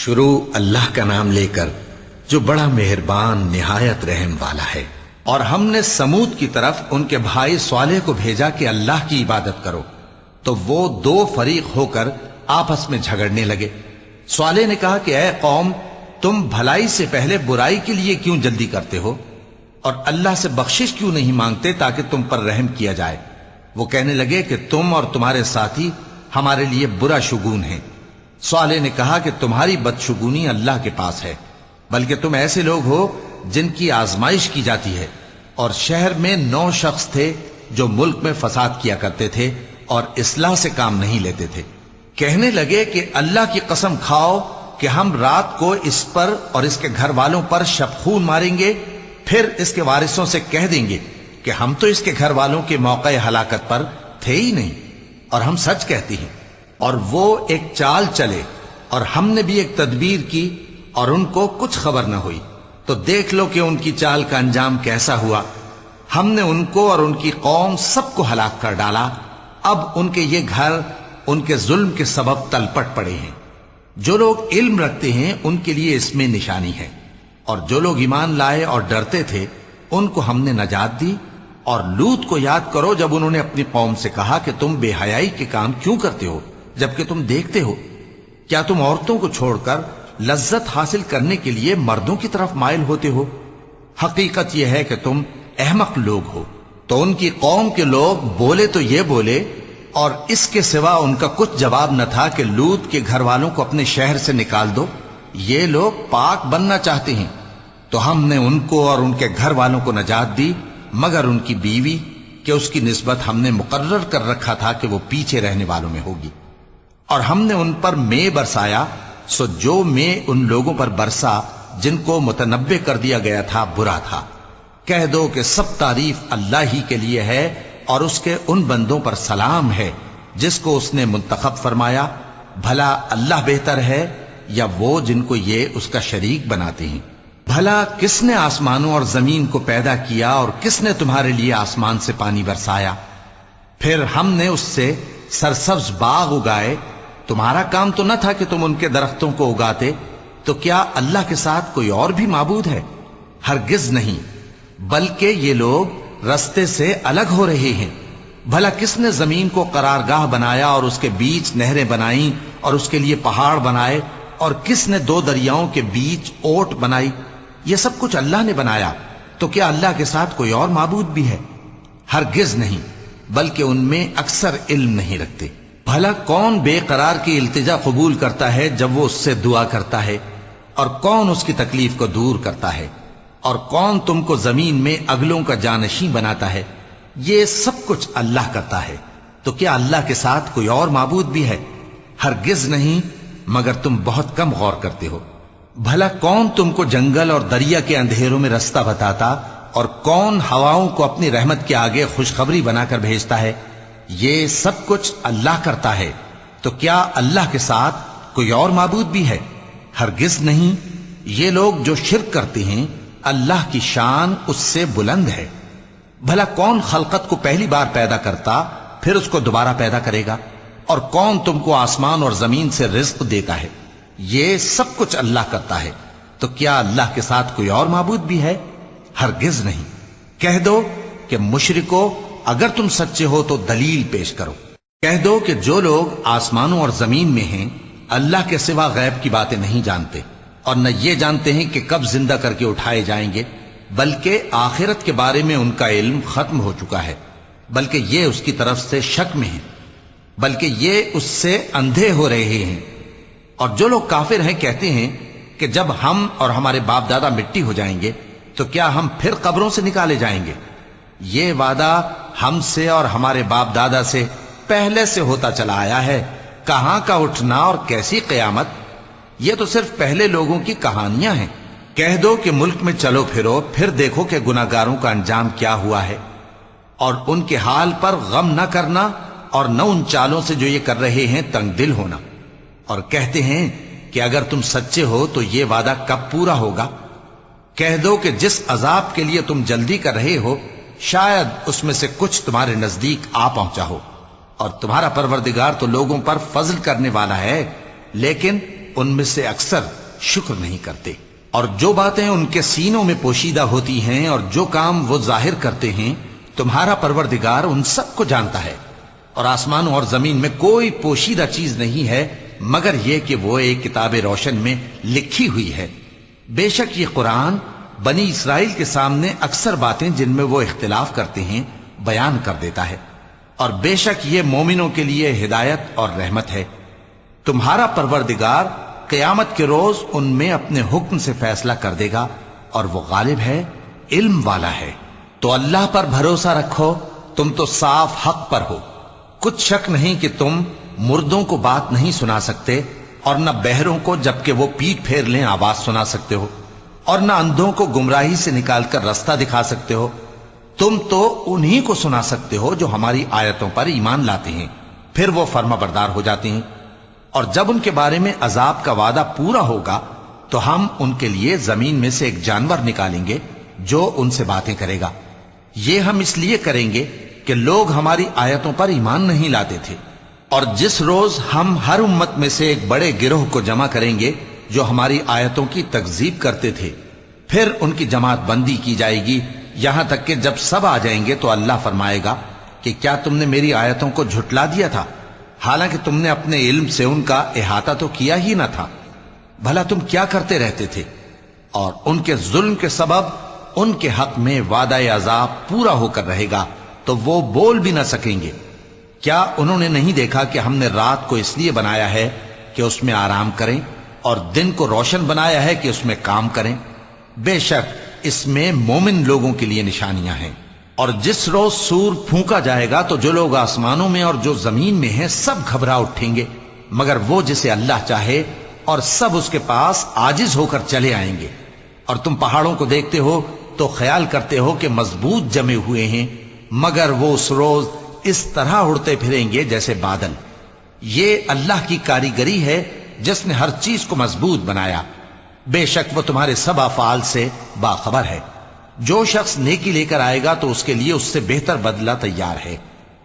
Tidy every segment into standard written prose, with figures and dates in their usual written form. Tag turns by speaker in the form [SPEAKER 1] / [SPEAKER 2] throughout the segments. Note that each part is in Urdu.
[SPEAKER 1] شروع اللہ کا نام لے کر جو بڑا مہربان نہایت رحم والا ہے۔ اور ہم نے سمود کی طرف ان کے بھائی صالح کو بھیجا کہ اللہ کی عبادت کرو، تو وہ دو فریق ہو کر آپس میں جھگڑنے لگے۔ صالح نے کہا کہ اے قوم، تم بھلائی سے پہلے برائی کے لیے کیوں جلدی کرتے ہو، اور اللہ سے بخشش کیوں نہیں مانگتے تاکہ تم پر رحم کیا جائے؟ وہ کہنے لگے کہ تم اور تمہارے ساتھی ہمارے لیے برا شگون ہیں۔ صالح نے کہا کہ تمہاری بدشگونی اللہ کے پاس ہے، بلکہ تم ایسے لوگ ہو جن کی آزمائش کی جاتی ہے۔ اور شہر میں 9 شخص تھے جو ملک میں فساد کیا کرتے تھے اور اصلاح سے کام نہیں لیتے تھے۔ کہنے لگے کہ اللہ کی قسم کھاؤ کہ ہم رات کو اس پر اور اس کے گھر والوں پر شبخون ماریں گے، پھر اس کے وارثوں سے کہہ دیں گے کہ ہم تو اس کے گھر والوں کے موقع ہلاکت پر تھے ہی نہیں، اور ہم سچ کہتی ہیں۔ اور وہ ایک چال چلے، اور ہم نے بھی ایک تدبیر کی، اور ان کو کچھ خبر نہ ہوئی۔ تو دیکھ لو کہ ان کی چال کا انجام کیسا ہوا۔ ہم نے ان کو اور ان کی قوم سب کو ہلاک کر ڈالا۔ اب ان کے یہ گھر ان کے ظلم کے سبب تلپٹ پڑے ہیں۔ جو لوگ علم رکھتے ہیں ان کے لیے اس میں نشانی ہے، اور جو لوگ ایمان لائے اور ڈرتے تھے ان کو ہم نے نجات دی۔ اور لوط کو یاد کرو جب انہوں نے اپنی قوم سے کہا کہ تم بے حیائی کے کام کیوں کرتے ہو جبکہ تم دیکھتے ہو؟ کیا تم عورتوں کو چھوڑ کر لذت حاصل کرنے کے لیے مردوں کی طرف مائل ہوتے ہو؟ حقیقت یہ ہے کہ تم احمق لوگ ہو۔ تو ان کی قوم کے لوگ بولے تو یہ بولے، اور اس کے سوا ان کا کچھ جواب نہ تھا کہ لوط کے گھر والوں کو اپنے شہر سے نکال دو، یہ لوگ پاک بننا چاہتے ہیں۔ تو ہم نے ان کو اور ان کے گھر والوں کو نجات دی، مگر ان کی بیوی کہ اس کی نسبت ہم نے مقرر کر رکھا تھا کہ وہ پیچھے رہنے والوں میں ہوگی۔ اور ہم نے ان پر مے برسایا، سو جو مے ان لوگوں پر برسا جن کو متنبع کر دیا گیا تھا برا تھا۔ کہہ دو کہ سب تعریف اللہ ہی کے لیے ہے، اور اس کے ان بندوں پر سلام ہے جس کو اس نے منتخب فرمایا۔ بھلا اللہ بہتر ہے یا وہ جن کو یہ اس کا شریک بناتے ہیں؟ بھلا کس نے آسمانوں اور زمین کو پیدا کیا، اور کس نے تمہارے لیے آسمان سے پانی برسایا؟ پھر ہم نے اس سے سرسبز باغ اگائے۔ تمہارا کام تو نہ تھا کہ تم ان کے درختوں کو اگاتے؟ تو کیا اللہ کے ساتھ کوئی اور بھی معبود ہے؟ ہرگز نہیں، بلکہ یہ لوگ رستے سے الگ ہو رہے ہیں۔ بھلا کس نے زمین کو قرارگاہ بنایا اور اس کے بیچ نہریں بنائیں اور اس کے لیے پہاڑ بنائے، اور کس نے 2 دریاؤں کے بیچ اوٹ بنائی؟ یہ سب کچھ اللہ نے بنایا۔ تو کیا اللہ کے ساتھ کوئی اور معبود بھی ہے؟ ہرگز نہیں، بلکہ ان میں اکثر علم نہیں رکھتے۔ بھلا کون بے قرار کی التجا قبول کرتا ہے جب وہ اس سے دعا کرتا ہے، اور کون اس کی تکلیف کو دور کرتا ہے؟ اور کون تم کو زمین میں اگلوں کا جانشین بناتا ہے؟ یہ سب کچھ اللہ کرتا ہے۔ تو کیا اللہ کے ساتھ کوئی اور معبود بھی ہے؟ ہرگز نہیں، مگر تم بہت کم غور کرتے ہو۔ بھلا کون تم کو جنگل اور دریا کے اندھیروں میں رستہ بتاتا، اور کون ہواؤں کو اپنی رحمت کے آگے خوشخبری بنا کر بھیجتا ہے؟ یہ سب کچھ اللہ کرتا ہے۔ تو کیا اللہ کے ساتھ کوئی اور معبود بھی ہے؟ ہرگز نہیں۔ یہ لوگ جو شرک کرتے ہیں اللہ کی شان اس سے بلند ہے۔ بھلا کون خلقت کو پہلی بار پیدا کرتا پھر اس کو دوبارہ پیدا کرے گا؟ اور کون تم کو آسمان اور زمین سے رزق دیتا ہے؟ یہ سب کچھ اللہ کرتا ہے۔ تو کیا اللہ کے ساتھ کوئی اور معبود بھی ہے؟ ہرگز نہیں۔ کہہ دو کہ مشرکو، اگر تم سچے ہو تو دلیل پیش کرو۔ کہہ دو کہ جو لوگ آسمانوں اور زمین میں ہیں اللہ کے سوا غیب کی باتیں نہیں جانتے، اور نہ یہ جانتے ہیں کہ کب زندہ کر کے اٹھائے جائیں گے، بلکہ آخرت کے بارے میں ان کا علم ختم ہو چکا ہے، بلکہ یہ اس کی طرف سے شک میں ہیں، بلکہ یہ اس سے اندھے ہو رہے ہیں۔ اور جو لوگ کافر ہیں کہتے ہیں کہ جب ہم اور ہمارے باپ دادا مٹی ہو جائیں گے تو کیا ہم پھر قبروں سے نکالے جائیں گے؟ یہ وعدہ ہم سے اور ہمارے باپ دادا سے پہلے سے ہوتا چلا آیا ہے۔ کہاں کا اٹھنا اور کیسی قیامت؟ یہ تو صرف پہلے لوگوں کی کہانیاں ہیں۔ کہہ دو کہ ملک میں چلو پھرو، پھر دیکھو کہ گناہگاروں کا انجام کیا ہوا ہے، اور ان کے حال پر غم نہ کرنا، اور نہ ان چالوں سے جو یہ کر رہے ہیں تنگ دل ہونا۔ اور کہتے ہیں کہ اگر تم سچے ہو تو یہ وعدہ کب پورا ہوگا؟ کہہ دو کہ جس عذاب کے لیے تم جلدی کر رہے ہو شاید اس میں سے کچھ تمہارے نزدیک آ پہنچا ہو، اور تمہارا پروردگار تو لوگوں پر فضل کرنے والا ہے، لیکن ان میں سے اکثر شکر نہیں کرتے۔ اور جو باتیں ان کے سینوں میں پوشیدہ ہوتی ہیں اور جو کام وہ ظاہر کرتے ہیں، تمہارا پروردگار ان سب کو جانتا ہے۔ اور آسمانوں اور زمین میں کوئی پوشیدہ چیز نہیں ہے مگر یہ کہ وہ ایک کتاب روشن میں لکھی ہوئی ہے۔ بے شک یہ قرآن بنی اسرائیل کے سامنے اکثر باتیں جن میں وہ اختلاف کرتے ہیں بیان کر دیتا ہے، اور بے شک یہ مومنوں کے لیے ہدایت اور رحمت ہے۔ تمہارا پروردگار قیامت کے روز ان میں اپنے حکم سے فیصلہ کر دے گا، اور وہ غالب ہے، علم والا ہے۔ تو اللہ پر بھروسہ رکھو، تم تو صاف حق پر ہو۔ کچھ شک نہیں کہ تم مردوں کو بات نہیں سنا سکتے، اور نہ بہروں کو جبکہ وہ پیٹ پھیر لیں آواز سنا سکتے ہو، اور نہ اندھوں کو گمراہی سے نکال کر رستہ دکھا سکتے ہو۔ تم تو انہی کو سنا سکتے ہو جو ہماری آیتوں پر ایمان لاتے ہیں، پھر وہ فرما بردار ہو جاتے ہیں۔ اور جب ان کے بارے میں عذاب کا وعدہ پورا ہوگا تو ہم ان کے لیے زمین میں سے ایک جانور نکالیں گے جو ان سے باتیں کرے گا۔ یہ ہم اس لیے کریں گے کہ لوگ ہماری آیتوں پر ایمان نہیں لاتے تھے۔ اور جس روز ہم ہر امت میں سے ایک بڑے گروہ کو جمع کریں گے جو ہماری آیتوں کی تکذیب کرتے تھے، پھر ان کی جماعت بندی کی جائے گی، یہاں تک کہ جب سب آ جائیں گے تو اللہ فرمائے گا کہ کیا تم نے میری آیتوں کو جھٹلا دیا تھا، حالانکہ تم نے اپنے علم سے ان کا احاطہ تو کیا ہی نہ تھا؟ بھلا تم کیا کرتے رہتے تھے؟ اور ان کے ظلم کے سبب ان کے حق میں وعدہ عذاب پورا ہو کر رہے گا تو وہ بول بھی نہ سکیں گے۔ کیا انہوں نے نہیں دیکھا کہ ہم نے رات کو اس لیے بنایا ہے کہ اس میں آرام کریں، اور دن کو روشن بنایا ہے کہ اس میں کام کریں؟ بے شک اس میں مومن لوگوں کے لیے نشانیاں ہیں۔ اور جس روز سور پھونکا جائے گا تو جو لوگ آسمانوں میں اور جو زمین میں ہیں سب گھبرا اٹھیں گے، مگر وہ جسے اللہ چاہے، اور سب اس کے پاس عاجز ہو کر چلے آئیں گے۔ اور تم پہاڑوں کو دیکھتے ہو تو خیال کرتے ہو کہ مضبوط جمے ہوئے ہیں، مگر وہ اس روز اس طرح اڑتے پھریں گے جیسے بادل۔ یہ اللہ کی کاریگری ہے جس نے ہر چیز کو مضبوط بنایا۔ بے شک وہ تمہارے سب افعال سے باخبر ہے۔ جو شخص نیکی لے کر آئے گا تو اس کے لیے اس سے بہتر بدلہ تیار ہے،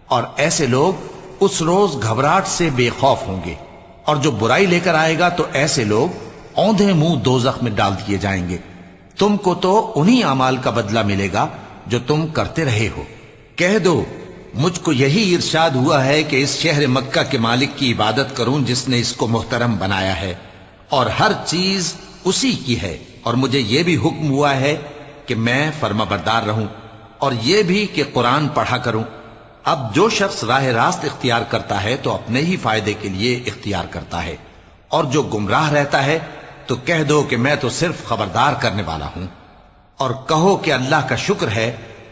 [SPEAKER 1] اور ایسے لوگ اس روز گھبراہٹ سے بے خوف ہوں گے۔ اور جو برائی لے کر آئے گا تو ایسے لوگ اوندھے منہ دوزخ میں ڈال دیے جائیں گے۔ تم کو تو انہی اعمال کا بدلہ ملے گا جو تم کرتے رہے ہو۔ کہہ دو مجھ کو یہی ارشاد ہوا ہے کہ اس شہر مکہ کے مالک کی عبادت کروں جس نے اس کو محترم بنایا ہے، اور ہر چیز اسی کی ہے، اور مجھے یہ بھی حکم ہوا ہے کہ میں فرما بردار رہوں، اور یہ بھی کہ قرآن پڑھا کروں۔ اب جو شخص راہ راست اختیار کرتا ہے تو اپنے ہی فائدے کے لیے اختیار کرتا ہے، اور جو گمراہ رہتا ہے تو کہہ دو کہ میں تو صرف خبردار کرنے والا ہوں۔ اور کہو کہ اللہ کا شکر ہے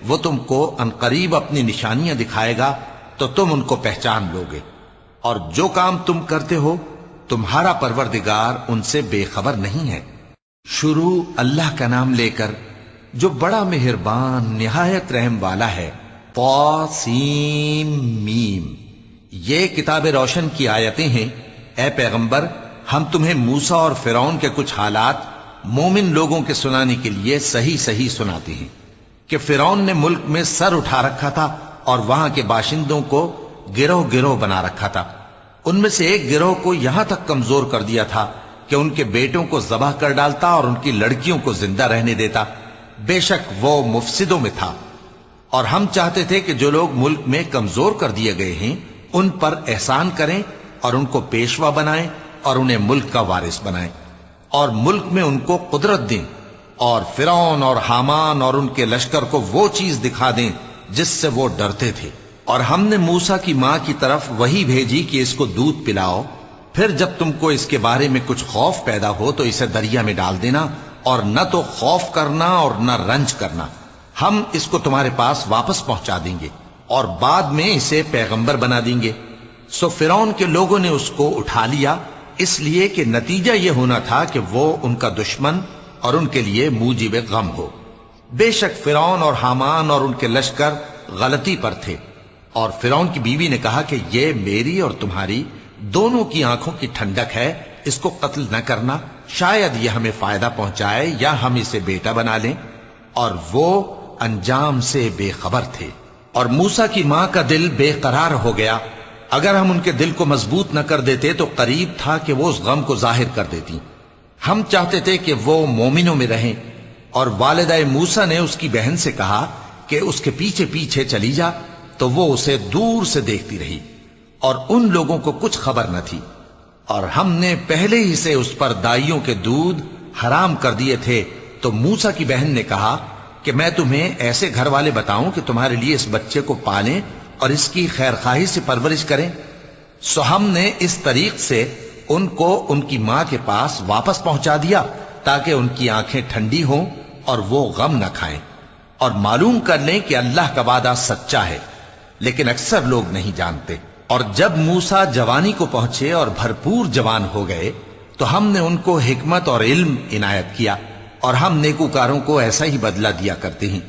[SPEAKER 1] وہ تم کو عنقریب اپنی نشانیاں دکھائے گا تو تم ان کو پہچان لو گے، اور جو کام تم کرتے ہو تمہارا پروردگار ان سے بے خبر نہیں ہے۔ شروع اللہ کا نام لے کر جو بڑا مہربان نہایت رحم والا ہے۔ طاسیم میم، یہ کتاب روشن کی آیتیں ہیں۔ اے پیغمبر، ہم تمہیں موسیٰ اور فرعون کے کچھ حالات مومن لوگوں کے سنانے کے لیے صحیح صحیح سناتے ہیں کہ فرعون نے ملک میں سر اٹھا رکھا تھا اور وہاں کے باشندوں کو گروہ گروہ بنا رکھا تھا۔ ان میں سے ایک گروہ کو یہاں تک کمزور کر دیا تھا کہ ان کے بیٹوں کو ذبح کر ڈالتا اور ان کی لڑکیوں کو زندہ رہنے دیتا۔ بے شک وہ مفسدوں میں تھا۔ اور ہم چاہتے تھے کہ جو لوگ ملک میں کمزور کر دیے گئے ہیں ان پر احسان کریں اور ان کو پیشوا بنائیں اور انہیں ملک کا وارث بنائیں، اور ملک میں ان کو قدرت دیں، اور فرعون اور حامان اور ان کے لشکر کو وہ چیز دکھا دیں جس سے وہ ڈرتے تھے۔ اور ہم نے موسیٰ کی ماں کی طرف وحی بھیجی کہ اس کو دودھ پلاؤ، پھر جب تم کو اس کے بارے میں کچھ خوف پیدا ہو تو اسے دریا میں ڈال دینا، اور نہ تو خوف کرنا اور نہ رنج کرنا، ہم اس کو تمہارے پاس واپس پہنچا دیں گے اور بعد میں اسے پیغمبر بنا دیں گے۔ سو فرعون کے لوگوں نے اس کو اٹھا لیا، اس لیے کہ نتیجہ یہ ہونا تھا کہ وہ ان کا دشمن اور ان کے لیے موجب غم ہو۔ بے شک فرعون اور حامان اور ان کے لشکر غلطی پر تھے، اور فرعون کی بیوی نے کہا کہ یہ میری اور تمہاری دونوں کی آنکھوں کی ٹھنڈک ہے، اس کو قتل نہ کرنا، شاید یہ ہمیں فائدہ پہنچائے یا ہم اسے بیٹا بنا لیں۔ اور وہ انجام سے بے خبر تھے۔ اور موسیٰ کی ماں کا دل بے قرار ہو گیا۔ اگر ہم ان کے دل کو مضبوط نہ کر دیتے تو قریب تھا کہ وہ اس غم کو ظاہر کر دیتی۔ ہم چاہتے تھے کہ وہ مومنوں میں رہیں۔ اور والدہ موسیٰ نے اس کی بہن سے کہا کہ اس کے پیچھے پیچھے چلی جا، تو وہ اسے دور سے دیکھتی رہی اور ان لوگوں کو کچھ خبر نہ تھی۔ اور ہم نے پہلے ہی سے اس پر دائیوں کے دودھ حرام کر دیے تھے۔ تو موسیٰ کی بہن نے کہا کہ میں تمہیں ایسے گھر والے بتاؤں کہ تمہارے لیے اس بچے کو پالیں اور اس کی خیر خواہی سے پرورش کریں۔ سو ہم نے اس طریق سے ان کو ان کی ماں کے پاس واپس پہنچا دیا تاکہ ان کی آنکھیں ٹھنڈی ہوں اور وہ غم نہ کھائیں اور معلوم کر لیں کہ اللہ کا وعدہ سچا ہے، لیکن اکثر لوگ نہیں جانتے۔ اور جب موسیٰ جوانی کو پہنچے اور بھرپور جوان ہو گئے تو ہم نے ان کو حکمت اور علم عنایت کیا، اور ہم نیکوکاروں کو ایسا ہی بدلہ دیا کرتے ہیں۔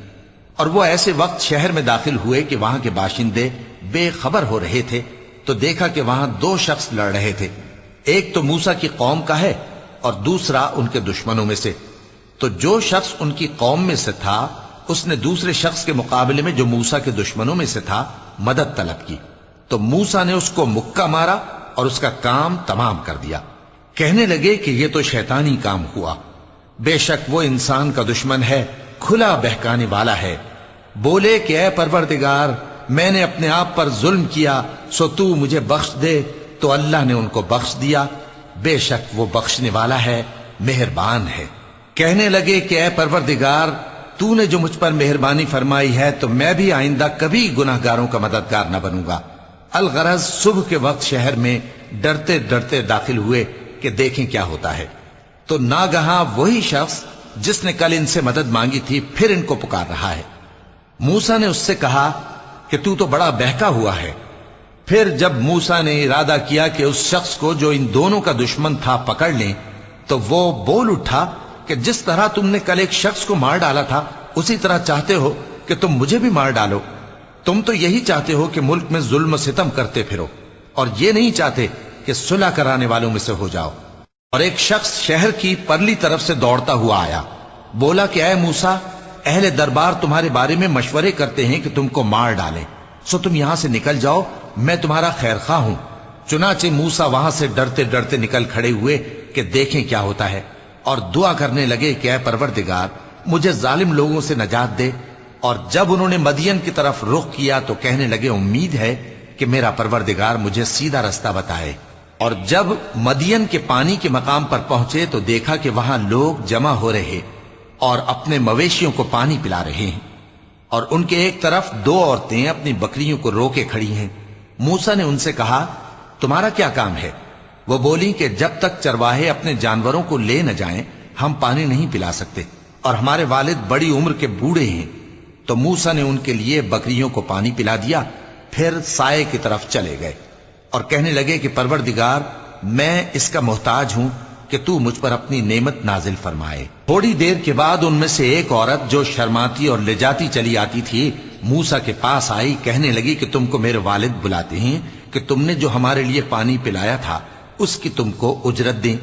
[SPEAKER 1] اور وہ ایسے وقت شہر میں داخل ہوئے کہ وہاں کے باشندے بے خبر ہو رہے تھے، تو دیکھا کہ وہاں دو شخص لڑ رہے تھے، ایک تو موسیٰ کی قوم کا ہے اور دوسرا ان کے دشمنوں میں سے۔ تو جو شخص ان کی قوم میں سے تھا اس نے دوسرے شخص کے مقابلے میں جو موسیٰ کے دشمنوں میں سے تھا مدد طلب کی، تو موسیٰ نے اس کو مکہ مارا اور اس کا کام تمام کر دیا۔ کہنے لگے کہ یہ تو شیطانی کام ہوا، بے شک وہ انسان کا دشمن ہے، کھلا بہکانے والا ہے۔ بولے کہ اے پروردگار، میں نے اپنے آپ پر ظلم کیا، سو تو مجھے بخش دے۔ تو اللہ نے ان کو بخش دیا، بے شک وہ بخشنے والا ہے، مہربان ہے۔ کہنے لگے کہ اے پروردگار، تو نے جو مجھ پر مہربانی فرمائی ہے تو میں بھی آئندہ کبھی گناہ گاروں کا مددگار نہ بنوں گا۔ الغرض صبح کے وقت شہر میں ڈرتے ڈرتے داخل ہوئے کہ دیکھیں کیا ہوتا ہے، تو ناگہاں وہی شخص جس نے کل ان سے مدد مانگی تھی پھر ان کو پکار رہا ہے۔ موسیٰ نے اس سے کہا کہ تو بڑا بہکا ہوا ہے۔ پھر جب موسیٰ نے ارادہ کیا کہ اس شخص کو جو ان دونوں کا دشمن تھا پکڑ لیں، تو وہ بول اٹھا کہ جس طرح تم نے کل ایک شخص کو مار ڈالا تھا اسی طرح چاہتے ہو کہ تم مجھے بھی مار ڈالو۔ تم تو یہی چاہتے ہو کہ ملک میں ظلم و ستم کرتے پھرو، اور یہ نہیں چاہتے کہ صلح کرانے والوں میں سے ہو جاؤ۔ اور ایک شخص شہر کی پرلی طرف سے دوڑتا ہوا آیا، بولا کہ اے موسیٰ، اہل دربار تمہارے بارے میں مشورے کرتے ہیں کہ تم کو مار ڈالیں، سو تم یہاں سے نکل جاؤ، میں تمہارا خیر خواہ ہوں۔ چنانچہ موسیٰ وہاں سے ڈرتے ڈرتے نکل کھڑے ہوئے کہ دیکھیں کیا ہوتا ہے، اور دعا کرنے لگے کہ اے پروردگار، مجھے ظالم لوگوں سے نجات دے۔ اور جب انہوں نے مدین کی طرف رخ کیا تو کہنے لگے امید ہے کہ میرا پروردگار مجھے سیدھا رستہ بتائے۔ اور جب مدین کے پانی کے مقام پر پہنچے تو دیکھا کہ وہاں لوگ جمع ہو رہے اور اپنے مویشیوں کو پانی پلا رہے ہیں، اور ان کے ایک طرف دو عورتیں اپنی بکریوں کو روکے کھڑی ہیں۔ موسیٰ نے ان سے کہا تمہارا کیا کام ہے؟ وہ بولی کہ جب تک چرواہے اپنے جانوروں کو لے نہ جائیں ہم پانی نہیں پلا سکتے، اور ہمارے والد بڑی عمر کے بوڑھے ہیں۔ تو موسیٰ نے ان کے لیے بکریوں کو پانی پلا دیا، پھر سائے کی طرف چلے گئے اور کہنے لگے کہ پروردگار، میں اس کا محتاج ہوں کہ تو مجھ پر اپنی نعمت نازل فرمائے۔ تھوڑی دیر کے بعد ان میں سے ایک عورت جو شرماتی اور لجاتی چلی آتی تھی موسیٰ کے پاس آئی، کہنے لگی کہ تم کو میرے والد بلاتے ہیں کہ تم نے جو ہمارے لیے پانی پلایا تھا اس کی تم کو اجرت دیں۔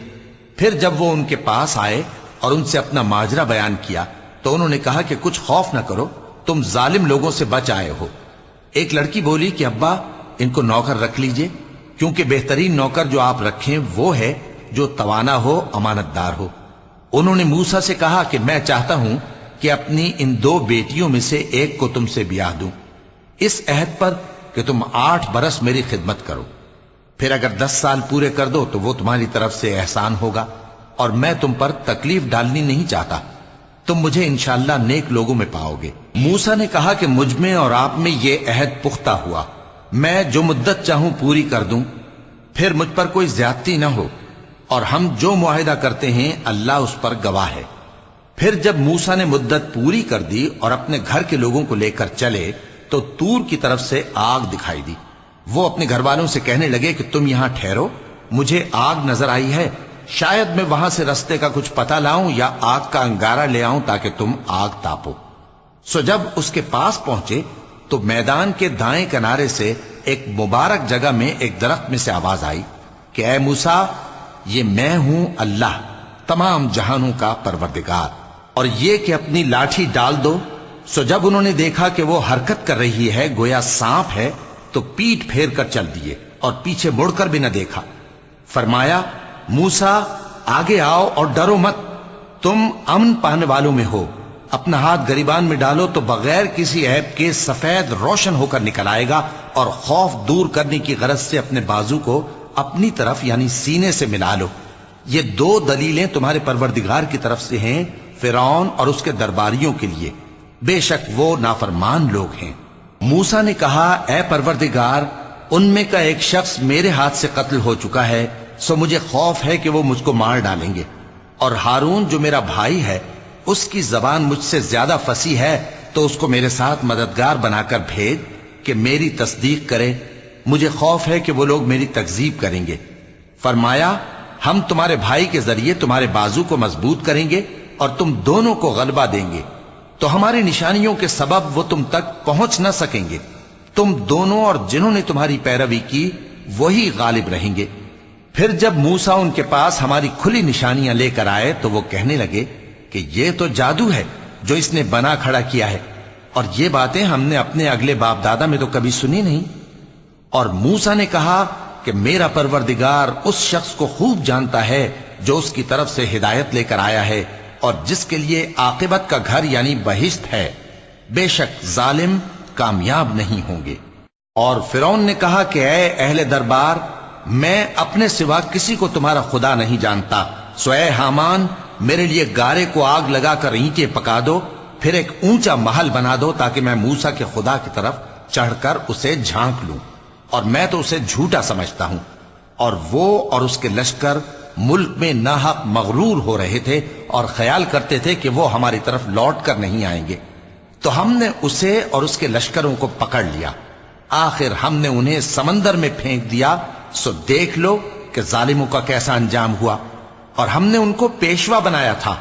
[SPEAKER 1] پھر جب وہ ان کے پاس آئے اور ان سے اپنا ماجرا بیان کیا تو انہوں نے کہا کہ کچھ خوف نہ کرو، تم ظالم لوگوں سے بچ آئے ہو۔ ایک لڑکی بولی کہ ابا، ان کو نوکر رکھ لیجئے، کیونکہ بہترین نوکر جو آپ رکھیں وہ ہے جو توانا ہو، امانت دار ہو۔ انہوں نے موسیٰ سے کہا کہ میں چاہتا ہوں کہ اپنی ان دو بیٹیوں میں سے ایک کو تم سے بیاہ دوں، اس عہد پر کہ تم 8 برس میری خدمت کرو، پھر اگر 10 سال پورے کر دو تو وہ تمہاری طرف سے احسان ہوگا، اور میں تم پر تکلیف ڈالنی نہیں چاہتا، تم مجھے انشاءاللہ نیک لوگوں میں پاؤ گے۔ موسیٰ نے کہا کہ مجھ میں اور آپ میں یہ عہد پختہ ہوا، میں جو مدت چاہوں پوری کر دوں، پھر مجھ پر کوئی زیادتی نہ ہو، اور ہم جو معاہدہ کرتے ہیں اللہ اس پر گواہ ہے۔ پھر جب موسیٰ نے مدت پوری کر دی اور اپنے گھر کے لوگوں کو لے کر چلے تو طور کی طرف سے آگ دکھائی دی۔ وہ اپنے گھر والوں سے کہنے لگے کہ تم یہاں ٹھہرو، مجھے آگ نظر آئی ہے، شاید میں وہاں سے رستے کا کچھ پتہ لاؤں یا آگ کا انگارہ لے آؤں تاکہ تم آگ تاپو۔ سو جب اس کے پاس پہنچے تو میدان کے دائیں کنارے سے ایک مبارک جگہ میں ایک درخت میں سے آواز آئی کہ اے موسیٰ، یہ میں ہوں اللہ، تمام جہانوں کا پروردگار، اور یہ کہ اپنی لاٹھی ڈال دو۔ سو جب انہوں نے دیکھا کہ وہ حرکت کر رہی ہے گویا سانپ ہے تو پیٹ پھیر کر چل دیے اور پیچھے مڑ کر بھی نہ دیکھا۔ فرمایا موسیٰ آگے آؤ اور ڈرو مت، تم امن پانے والوں میں ہو۔ اپنا ہاتھ گریبان میں ڈالو تو بغیر کسی عیب کے سفید روشن ہو کر نکل آئے گا، اور خوف دور کرنے کی غرض سے اپنے بازو کو اپنی طرف یعنی سینے سے ملا لو۔ یہ دو دلیلیں تمہارے پروردگار کی طرف سے ہیں فرعون اور اس کے درباریوں کے لیے، بے شک وہ نافرمان لوگ ہیں۔ موسیٰ نے کہا اے پروردگار، ان میں کا ایک شخص میرے ہاتھ سے قتل ہو چکا ہے، سو مجھے خوف ہے کہ وہ مجھ کو مار ڈالیں گے، اور ہارون جو میرا بھائی ہے اس کی زبان مجھ سے زیادہ فصیح ہے، تو اس کو میرے ساتھ مددگار بنا کر بھیج کہ میری تصدیق کرے، مجھے خوف ہے کہ وہ لوگ میری تکذیب کریں گے۔ فرمایا ہم تمہارے بھائی کے ذریعے تمہارے بازو کو مضبوط کریں گے اور تم دونوں کو غلبہ دیں گے، تو ہماری نشانیوں کے سبب وہ تم تک پہنچ نہ سکیں گے، تم دونوں اور جنہوں نے تمہاری پیروی کی وہی غالب رہیں گے۔ پھر جب موسیٰ ان کے پاس ہماری کھلی نشانیاں لے کر آئے تو وہ کہنے لگے کہ یہ تو جادو ہے جو اس نے بنا کھڑا کیا ہے، اور یہ باتیں ہم نے اپنے اگلے باپ دادا میں تو کبھی سنی نہیں۔ اور موسیٰ نے کہا کہ میرا پروردگار اس شخص کو خوب جانتا ہے جو اس کی طرف سے ہدایت لے کر آیا ہے اور جس کے لیے عاقبت کا گھر یعنی بہشت ہے، بے شک ظالم کامیاب نہیں ہوں گے۔ اور فرعون نے کہا کہ اے اہل دربار، میں اپنے سوا کسی کو تمہارا خدا نہیں جانتا، سو اے حامان میرے لیے گارے کو آگ لگا کر اینٹیں پکا دو، پھر ایک اونچا محل بنا دو تاکہ میں موسیٰ کے خدا کی طرف چڑھ کر اسے جھانک لوں، اور میں تو اسے جھوٹا سمجھتا ہوں۔ اور وہ اور اس کے لشکر ملک میں ناحق مغرور ہو رہے تھے اور خیال کرتے تھے کہ وہ ہماری طرف لوٹ کر نہیں آئیں گے، تو ہم نے اسے اور اس کے لشکروں کو پکڑ لیا، آخر ہم نے انہیں سمندر میں پھینک دیا، سو دیکھ لو کہ ظالموں کا کیسا انجام ہوا۔ اور ہم نے ان کو پیشوا بنایا تھا،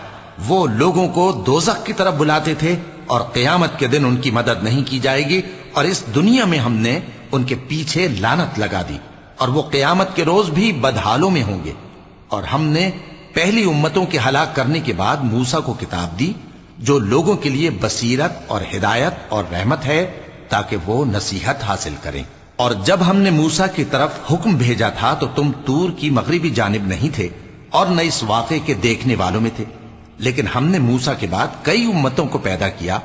[SPEAKER 1] وہ لوگوں کو دوزخ کی طرف بلاتے تھے، اور قیامت کے دن ان کی مدد نہیں کی جائے گی، اور اس دنیا میں ہم نے ان کے پیچھے لعنت لگا دی، اور وہ قیامت کے روز بھی بدحالوں میں ہوں گے۔ اور ہم نے پہلی امتوں کے ہلاک کرنے کے بعد موسیٰ کو کتاب دی جو لوگوں کے لیے بصیرت اور ہدایت اور رحمت ہے تاکہ وہ نصیحت حاصل کریں۔ اور جب ہم نے موسیٰ کی طرف حکم بھیجا تھا تو تم طور کی مغربی جانب نہیں تھے اور نہ اس واقعے کے دیکھنے والوں میں تھے، لیکن ہم نے موسیٰ کے بعد کئی امتوں کو پیدا کیا،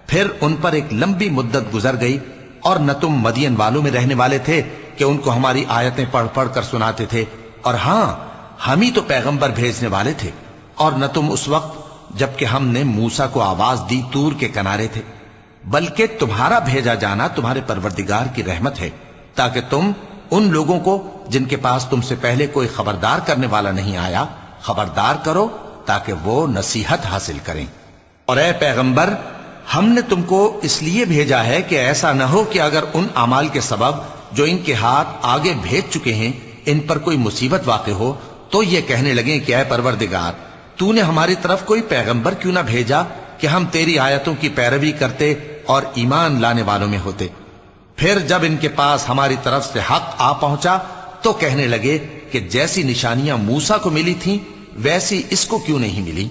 [SPEAKER 1] پھر ان پر ایک لمبی مدت گزر گئی، اور نہ تم مدین والوں میں رہنے والے تھے کہ ان کو ہماری آیتیں پڑھ پڑھ کر سناتے تھے، اور ہاں ہم ہی تو پیغمبر بھیجنے والے تھے، اور نہ تم اس وقت جبکہ ہم نے موسیٰ کو آواز دی طور کے کنارے تھے، بلکہ تمہارا بھیجا جانا تمہارے پروردگار کی رحمت ہے تاکہ تم ان لوگوں کو جن کے پاس تم سے پہلے کوئی خبردار کرنے والا نہیں آیا خبردار کرو تاکہ وہ نصیحت حاصل کریں۔ اور اے پیغمبر، ہم نے تم کو اس لیے بھیجا ہے کہ ایسا نہ ہو کہ اگر ان اعمال کے سبب جو ان کے ہاتھ آگے بھیج چکے ہیں ان پر کوئی مصیبت واقع ہو تو یہ کہنے لگیں کہ اے پروردگار، تو نے ہماری طرف کوئی پیغمبر کیوں نہ بھیجا کہ ہم تیری آیتوں کی پیروی کرتے اور ایمان لانے والوں میں ہوتے۔ پھر جب ان کے پاس ہماری طرف سے حق آ پہنچا تو کہنے لگے کہ جیسی نشانیاں موسیٰ کو ملی تھیں ویسی اس کو کیوں نہیں ملی؟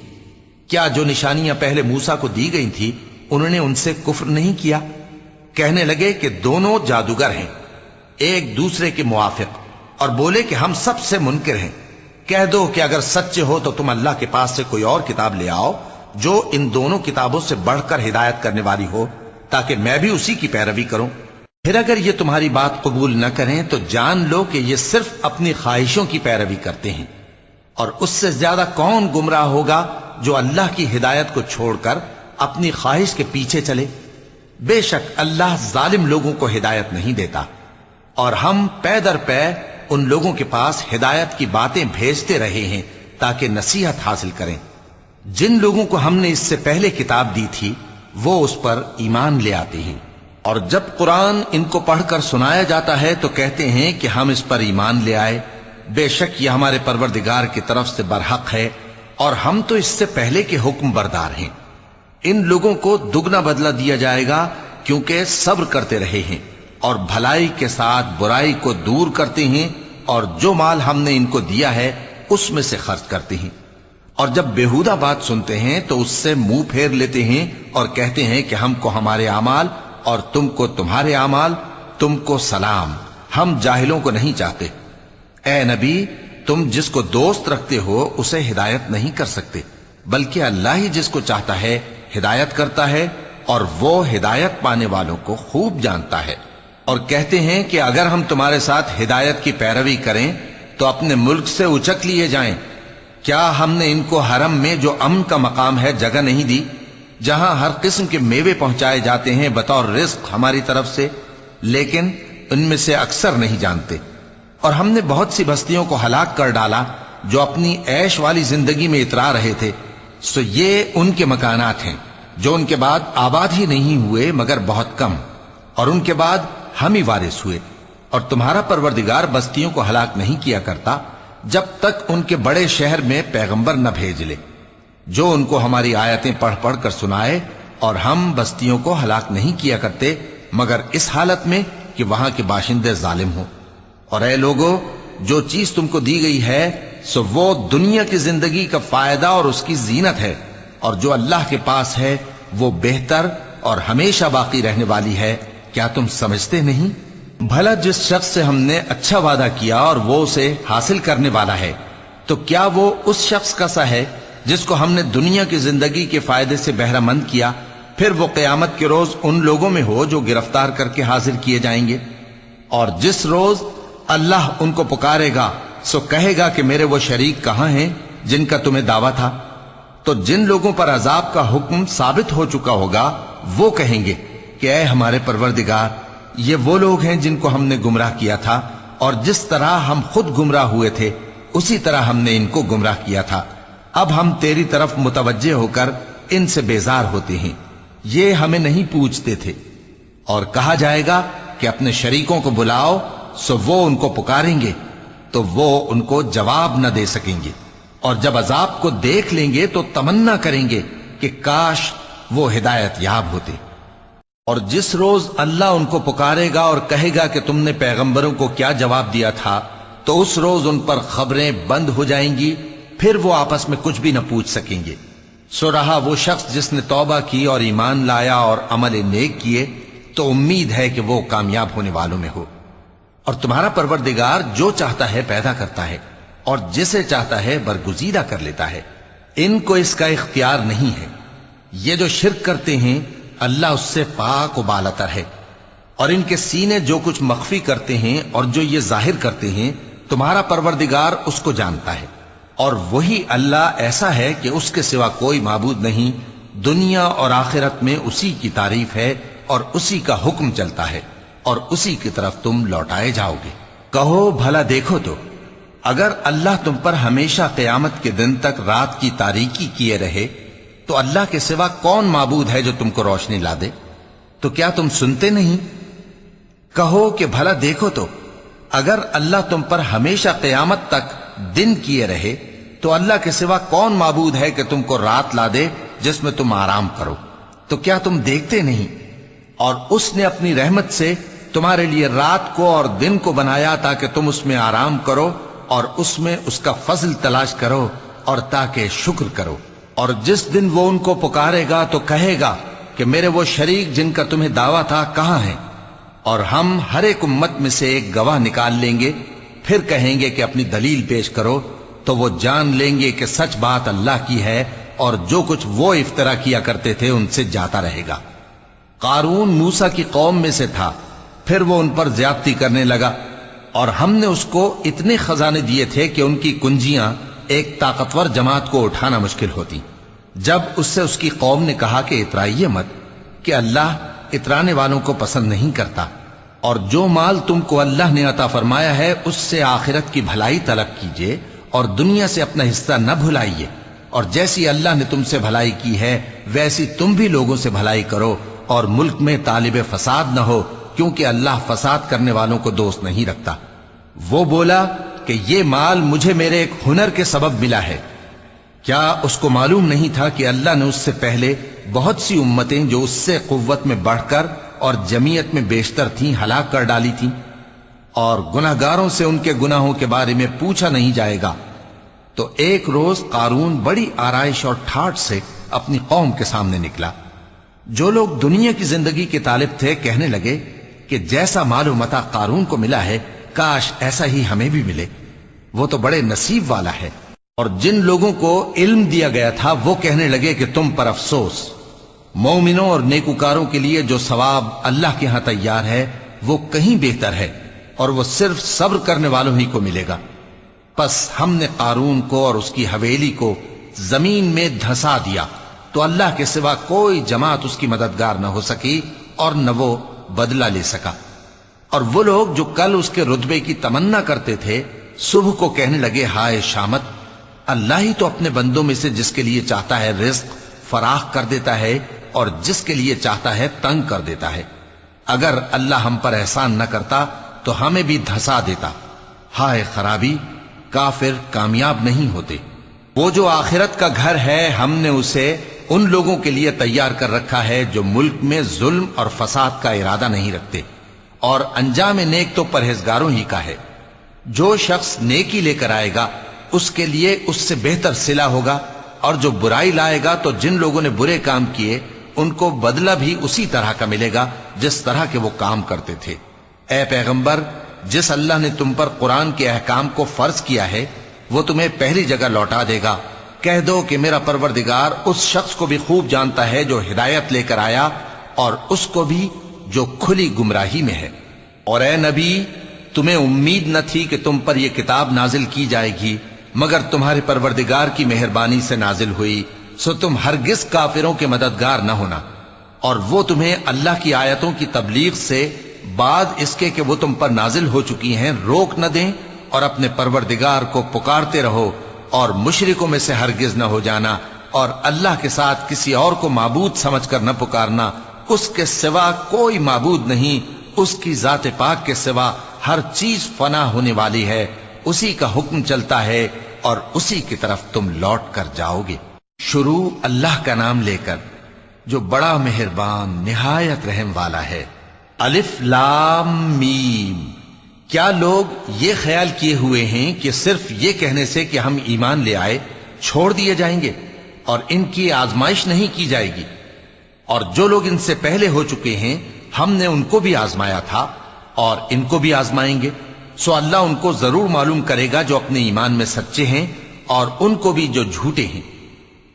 [SPEAKER 1] کیا جو نشانیاں پہلے موسیٰ کو دی گئی تھی انہوں نے ان سے کفر نہیں کیا؟ کہنے لگے کہ دونوں جادوگر ہیں ایک دوسرے کے موافق، اور بولے کہ ہم سب سے منکر ہیں۔ کہہ دو کہ اگر سچے ہو تو تم اللہ کے پاس سے کوئی اور کتاب لے آؤ جو ان دونوں کتابوں سے بڑھ کر ہدایت کرنے والی ہو تاکہ میں بھی اسی کی پیروی کروں۔ پھر اگر یہ تمہاری بات قبول نہ کریں تو جان لو کہ یہ صرف اپنی خواہشوں کی پیروی کرتے ہیں، اور اس سے زیادہ کون گمراہ ہوگا جو اللہ کی ہدایت کو چھوڑ کر اپنی خواہش کے پیچھے چلے۔ بے شک اللہ ظالم لوگوں کو ہدایت نہیں دیتا، اور ہم پے در پے ان لوگوں کے پاس ہدایت کی باتیں بھیجتے رہے ہیں تاکہ نصیحت حاصل کریں۔ جن لوگوں کو ہم نے اس سے پہلے کتاب دی تھی وہ اس پر ایمان لے آتے ہیں، اور جب قرآن ان کو پڑھ کر سنایا جاتا ہے تو کہتے ہیں کہ ہم اس پر ایمان لے آئے، بے شک یہ ہمارے پروردگار کی طرف سے برحق ہے، اور ہم تو اس سے پہلے کے حکم بردار ہیں۔ ان لوگوں کو دگنا بدلہ دیا جائے گا کیونکہ صبر کرتے رہے ہیں اور بھلائی کے ساتھ برائی کو دور کرتے ہیں، اور جو مال ہم نے ان کو دیا ہے اس میں سے خرچ کرتے ہیں، اور جب بیہودہ بات سنتے ہیں تو اس سے منہ پھیر لیتے ہیں اور کہتے ہیں کہ ہم کو ہمارے اعمال اور تم کو تمہارے اعمال، تم کو سلام، ہم جاہلوں کو نہیں چاہتے۔ اے نبی، تم جس کو دوست رکھتے ہو اسے ہدایت نہیں کر سکتے، بلکہ اللہ ہی جس کو چاہتا ہے ہدایت کرتا ہے، اور وہ ہدایت پانے والوں کو خوب جانتا ہے۔ اور کہتے ہیں کہ اگر ہم تمہارے ساتھ ہدایت کی پیروی کریں تو اپنے ملک سے اچک لیے جائیں۔ کیا ہم نے ان کو حرم میں جو امن کا مقام ہے جگہ نہیں دی، جہاں ہر قسم کے میوے پہنچائے جاتے ہیں بطور رزق ہماری طرف سے؟ لیکن ان میں سے اکثر نہیں جانتے۔ اور ہم نے بہت سی بستیوں کو ہلاک کر ڈالا جو اپنی عیش والی زندگی میں اترا رہے تھے، سو یہ ان کے مکانات ہیں جو ان کے بعد آباد ہی نہیں ہوئے مگر بہت کم، اور ان کے بعد ہم ہی وارث ہوئے۔ اور تمہارا پروردگار بستیوں کو ہلاک نہیں کیا کرتا جب تک ان کے بڑے شہر میں پیغمبر نہ بھیج لے جو ان کو ہماری آیتیں پڑھ پڑھ کر سنائے، اور ہم بستیوں کو ہلاک نہیں کیا کرتے مگر اس حالت میں کہ وہاں کے باشندے ظالم ہوں۔ اور اے لوگو، جو چیز تم کو دی گئی ہے سو وہ دنیا کی زندگی کا فائدہ اور اس کی زینت ہے، اور جو اللہ کے پاس ہے وہ بہتر اور ہمیشہ باقی رہنے والی ہے۔ کیا تم سمجھتے نہیں؟ بھلا جس شخص سے ہم نے اچھا وعدہ کیا اور وہ اسے حاصل کرنے والا ہے، تو کیا وہ اس شخص کا سا ہے جس کو ہم نے دنیا کی زندگی کے فائدے سے بہرہ مند کیا، پھر وہ قیامت کے روز ان لوگوں میں ہو جو گرفتار کر کے حاضر کیے جائیں گے؟ اور جس روز اللہ ان کو پکارے گا سو کہے گا کہ میرے وہ شریک کہاں ہیں جن کا تمہیں دعویٰ تھا؟ تو جن لوگوں پر عذاب کا حکم ثابت ہو چکا ہوگا وہ کہیں گے کہ اے ہمارے پروردگار، یہ وہ لوگ ہیں جن کو ہم نے گمراہ کیا تھا، اور جس طرح ہم خود گمراہ ہوئے تھے اسی طرح ہم نے ان کو گمراہ کیا تھا۔ اب ہم تیری طرف متوجہ ہو کر ان سے بیزار ہوتے ہیں، یہ ہمیں نہیں پوچھتے تھے۔ اور کہا جائے گا کہ اپنے شریکوں کو بلاؤ، سو وہ ان کو پکاریں گے تو وہ ان کو جواب نہ دے سکیں گے، اور جب عذاب کو دیکھ لیں گے تو تمنا کریں گے کہ کاش وہ ہدایت یاب ہوتے۔ اور جس روز اللہ ان کو پکارے گا اور کہے گا کہ تم نے پیغمبروں کو کیا جواب دیا تھا، تو اس روز ان پر خبریں بند ہو جائیں گی، پھر وہ آپس میں کچھ بھی نہ پوچھ سکیں گے۔ سو رہا وہ شخص جس نے توبہ کی اور ایمان لایا اور عمل نیک کیے، تو امید ہے کہ وہ کامیاب ہونے والوں میں ہو۔ اور تمہارا پروردگار جو چاہتا ہے پیدا کرتا ہے، اور جسے چاہتا ہے برگزیدہ کر لیتا ہے، ان کو اس کا اختیار نہیں ہے۔ یہ جو شرک کرتے ہیں اللہ اس سے پاک و بالاتر ہے، اور ان کے سینے جو کچھ مخفی کرتے ہیں اور جو یہ ظاہر کرتے ہیں تمہارا پروردگار اس کو جانتا ہے۔ اور وہی اللہ ایسا ہے کہ اس کے سوا کوئی معبود نہیں، دنیا اور آخرت میں اسی کی تعریف ہے اور اسی کا حکم چلتا ہے، اور اسی کی طرف تم لوٹائے جاؤ گے۔ کہو بھلا دیکھو تو، اگر اللہ تم پر ہمیشہ قیامت کے دن تک رات کی تاریکی کیے رہے تو اللہ کے سوا کون معبود ہے جو تم کو روشنی لا دے؟ تو کیا تم سنتے نہیں؟ کہو کہ بھلا دیکھو تو، اگر اللہ تم پر ہمیشہ قیامت تک دن کیے رہے تو اللہ کے سوا کون معبود ہے کہ تم کو رات لا دے جس میں تم آرام کرو؟ تو کیا تم دیکھتے نہیں؟ اور اس نے اپنی رحمت سے تمہارے لیے رات کو اور دن کو بنایا تاکہ تم اس میں آرام کرو اور اس میں اس کا فضل تلاش کرو اور تاکہ شکر کرو۔ اور جس دن وہ ان کو پکارے گا تو کہے گا کہ میرے وہ شریک جن کا تمہیں دعویٰ تھا کہاں ہیں؟ اور ہم ہر ایک امت میں سے ایک گواہ نکال لیں گے، پھر کہیں گے کہ اپنی دلیل پیش کرو، تو وہ جان لیں گے کہ سچ بات اللہ کی ہے، اور جو کچھ وہ افطرا کیا کرتے تھے ان سے جاتا رہے گا۔ قارون موسیٰ کی قوم میں سے تھا، پھر وہ ان پر زیادتی کرنے لگا، اور ہم نے اس کو اتنے خزانے دیے تھے کہ ان کی کنجیاں ایک طاقتور جماعت کو اٹھانا مشکل ہوتی۔ جب اس سے اس کی قوم نے کہا کہ اترائیے مت، کہ اللہ اترانے والوں کو پسند نہیں کرتا، اور جو مال تم کو اللہ نے عطا فرمایا ہے اس سے آخرت کی بھلائی طلب کیجئے اور دنیا سے اپنا حصہ نہ بھلائیے، اور جیسی اللہ نے تم سے بھلائی کی ہے ویسی تم بھی لوگوں سے بھلائی کرو، اور ملک میں طالب فساد نہ ہو، کیونکہ اللہ فساد کرنے والوں کو دوست نہیں رکھتا۔ وہ بولا کہ یہ مال مجھے میرے ایک ہنر کے سبب ملا ہے۔ کیا اس کو معلوم نہیں تھا کہ اللہ نے اس سے پہلے بہت سی امتیں جو اس سے قوت میں بڑھ کر اور جمعیت میں بیشتر تھیں ہلاک کر ڈالی تھیں، اور گناہگاروں سے ان کے گناہوں کے بارے میں پوچھا نہیں جائے گا؟ تو ایک روز قارون بڑی آرائش اور ٹھاٹ سے اپنی قوم کے سامنے نکلا۔ جو لوگ دنیا کی زندگی کے طالب تھے کہنے لگے کہ کہ جیسا مال و متا قارون کو ملا ہے کاش ایسا ہی ہمیں بھی ملے، وہ تو بڑے نصیب والا ہے۔ اور جن لوگوں کو علم دیا گیا تھا وہ کہنے لگے کہ تم پر افسوس، مومنوں اور نیکوکاروں کے لیے جو ثواب اللہ کے ہاں تیار ہے وہ کہیں بہتر ہے، اور وہ صرف صبر کرنے والوں ہی کو ملے گا۔ پس ہم نے قارون کو اور اس کی حویلی کو زمین میں دھسا دیا تو اللہ کے سوا کوئی جماعت اس کی مددگار نہ ہو سکی اور نہ وہ بدلہ لے سکا۔ اور وہ لوگ جو کل اس کے رتبے کی تمنا کرتے تھے صبح کو کہنے لگے ہائے شامت، اللہ ہی تو اپنے بندوں میں سے جس کے لیے چاہتا ہے رزق فراخ کر دیتا ہے اور جس کے لیے چاہتا ہے تنگ کر دیتا ہے۔ اگر اللہ ہم پر احسان نہ کرتا تو ہمیں بھی دھسا دیتا۔ ہائے خرابی، کافر کامیاب نہیں ہوتے۔ وہ جو آخرت کا گھر ہے ہم نے اسے ان لوگوں کے لیے تیار کر رکھا ہے جو ملک میں ظلم اور فساد کا ارادہ نہیں رکھتے، اور انجام نیک تو پرہیزگاروں ہی کا ہے۔ جو شخص نیکی لے کر آئے گا اس کے لیے اس سے بہتر صلہ ہوگا، اور جو برائی لائے گا تو جن لوگوں نے برے کام کیے ان کو بدلہ بھی اسی طرح کا ملے گا جس طرح کے وہ کام کرتے تھے۔ اے پیغمبر، جس اللہ نے تم پر قرآن کے احکام کو فرض کیا ہے وہ تمہیں پہلی جگہ لوٹا دے گا۔ کہہ دو کہ میرا پروردگار اس شخص کو بھی خوب جانتا ہے جو ہدایت لے کر آیا اور اس کو بھی جو کھلی گمراہی میں ہے۔ اور اے نبی، تمہیں امید نہ تھی کہ تم پر یہ کتاب نازل کی جائے گی مگر تمہارے پروردگار کی مہربانی سے نازل ہوئی، سو تم ہرگز کافروں کے مددگار نہ ہونا، اور وہ تمہیں اللہ کی آیتوں کی تبلیغ سے بعد اس کے کہ وہ تم پر نازل ہو چکی ہیں روک نہ دیں، اور اپنے پروردگار کو پکارتے رہو اور مشرکوں میں سے ہرگز نہ ہو جانا، اور اللہ کے ساتھ کسی اور کو معبود سمجھ کر نہ پکارنا۔ اس کے سوا کوئی معبود نہیں، اس کی ذات پاک کے سوا ہر چیز فنا ہونے والی ہے، اسی کا حکم چلتا ہے اور اسی کی طرف تم لوٹ کر جاؤ گے۔ شروع اللہ کا نام لے کر جو بڑا مہربان نہایت رحم والا ہے۔ الف لام میم۔ کیا لوگ یہ خیال کیے ہوئے ہیں کہ صرف یہ کہنے سے کہ ہم ایمان لے آئے چھوڑ دیے جائیں گے اور ان کی آزمائش نہیں کی جائے گی؟ اور جو لوگ ان سے پہلے ہو چکے ہیں ہم نے ان کو بھی آزمایا تھا اور ان کو بھی آزمائیں گے، سو اللہ ان کو ضرور معلوم کرے گا جو اپنے ایمان میں سچے ہیں اور ان کو بھی جو جھوٹے ہیں۔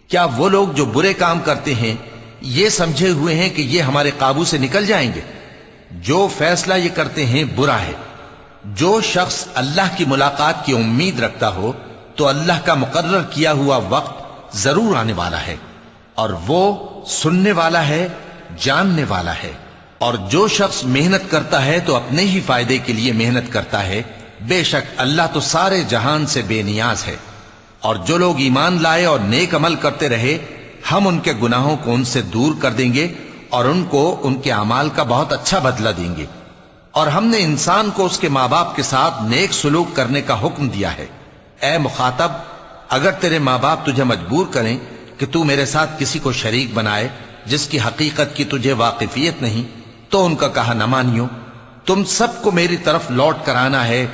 [SPEAKER 1] کیا وہ لوگ جو برے کام کرتے ہیں یہ سمجھے ہوئے ہیں کہ یہ ہمارے قابو سے نکل جائیں گے؟ جو فیصلہ یہ کرتے ہیں برا ہے۔ جو شخص اللہ کی ملاقات کی امید رکھتا ہو تو اللہ کا مقرر کیا ہوا وقت ضرور آنے والا ہے، اور وہ سننے والا ہے، جاننے والا ہے۔ اور جو شخص محنت کرتا ہے تو اپنے ہی فائدے کے لیے محنت کرتا ہے، بے شک اللہ تو سارے جہان سے بے نیاز ہے۔ اور جو لوگ ایمان لائے اور نیک عمل کرتے رہے ہم ان کے گناہوں کو ان سے دور کر دیں گے اور ان کو ان کے اعمال کا بہت اچھا بدلہ دیں گے۔ اور ہم نے انسان کو اس کے ماں باپ کے ساتھ نیک سلوک کرنے کا حکم دیا ہے۔ اے مخاطب، اگر تیرے ماں باپ تجھے مجبور کریں کہ تو میرے ساتھ کسی کو شریک بنائے جس کی حقیقت کی تجھے واقفیت نہیں تو ان کا کہا نہ مانیو۔ تم سب کو میری طرف لوٹ کر آنا ہے،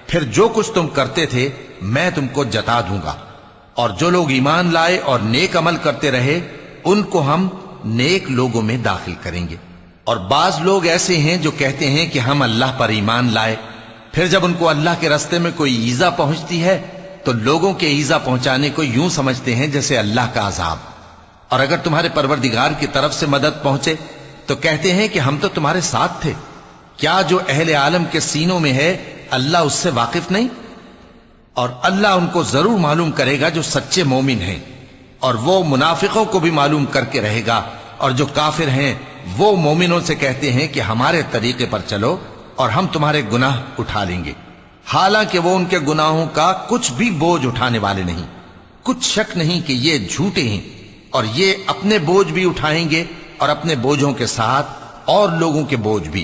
[SPEAKER 1] پھر جو کچھ تم کرتے تھے میں تم کو جتا دوں گا۔ اور جو لوگ ایمان لائے اور نیک عمل کرتے رہے ان کو ہم نیک لوگوں میں داخل کریں گے۔ اور بعض لوگ ایسے ہیں جو کہتے ہیں کہ ہم اللہ پر ایمان لائے، پھر جب ان کو اللہ کے راستے میں کوئی ایذا پہنچتی ہے تو لوگوں کے ایذا پہنچانے کو یوں سمجھتے ہیں جیسے اللہ کا عذاب۔ اور اگر تمہارے پروردگار کی طرف سے مدد پہنچے تو کہتے ہیں کہ ہم تو تمہارے ساتھ تھے۔ کیا جو اہل عالم کے سینوں میں ہے اللہ اس سے واقف نہیں؟ اور اللہ ان کو ضرور معلوم کرے گا جو سچے مومن ہیں، اور وہ منافقوں کو بھی معلوم کر کے رہے گا۔ اور جو کافر ہیں وہ مومنوں سے کہتے ہیں کہ ہمارے طریقے پر چلو اور ہم تمہارے گناہ اٹھا لیں گے، حالانکہ وہ ان کے گناہوں کا کچھ بھی بوجھ اٹھانے والے نہیں۔ کچھ شک نہیں کہ یہ جھوٹے ہیں، اور یہ اپنے بوجھ بھی اٹھائیں گے اور اپنے بوجھوں کے ساتھ اور لوگوں کے بوجھ بھی۔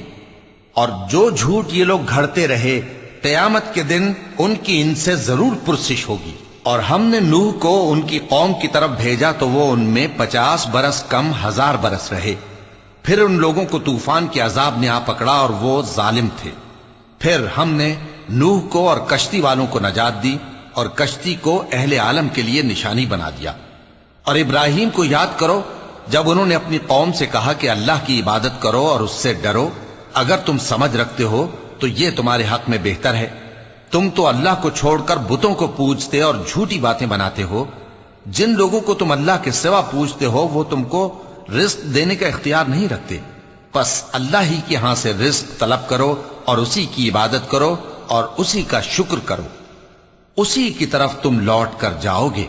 [SPEAKER 1] اور جو جھوٹ یہ لوگ گھڑتے رہے قیامت کے دن ان کی ان سے ضرور پرسش ہوگی۔ اور ہم نے نوح کو ان کی قوم کی طرف بھیجا تو وہ ان میں 50 برس کم 1000 برس رہے، پھر ان لوگوں کو طوفان کے عذاب نے آ پکڑا اور وہ ظالم تھے۔ پھر ہم نے نوح کو اور کشتی والوں کو نجات دی اور کشتی کو اہل عالم کے لیے نشانی بنا دیا۔ اور ابراہیم کو یاد کرو جب انہوں نے اپنی قوم سے کہا کہ اللہ کی عبادت کرو اور اس سے ڈرو، اگر تم سمجھ رکھتے ہو تو یہ تمہارے حق میں بہتر ہے۔ تم تو اللہ کو چھوڑ کر بتوں کو پوجتے اور جھوٹی باتیں بناتے ہو۔ جن لوگوں کو تم اللہ کے سوا پوجتے ہو وہ تم کو رزق دینے کا اختیار نہیں رکھتے، پس اللہ ہی کے ہاں سے رزق طلب کرو اور اسی کی عبادت کرو اور اسی کا شکر کرو، اسی کی طرف تم لوٹ کر جاؤ گے۔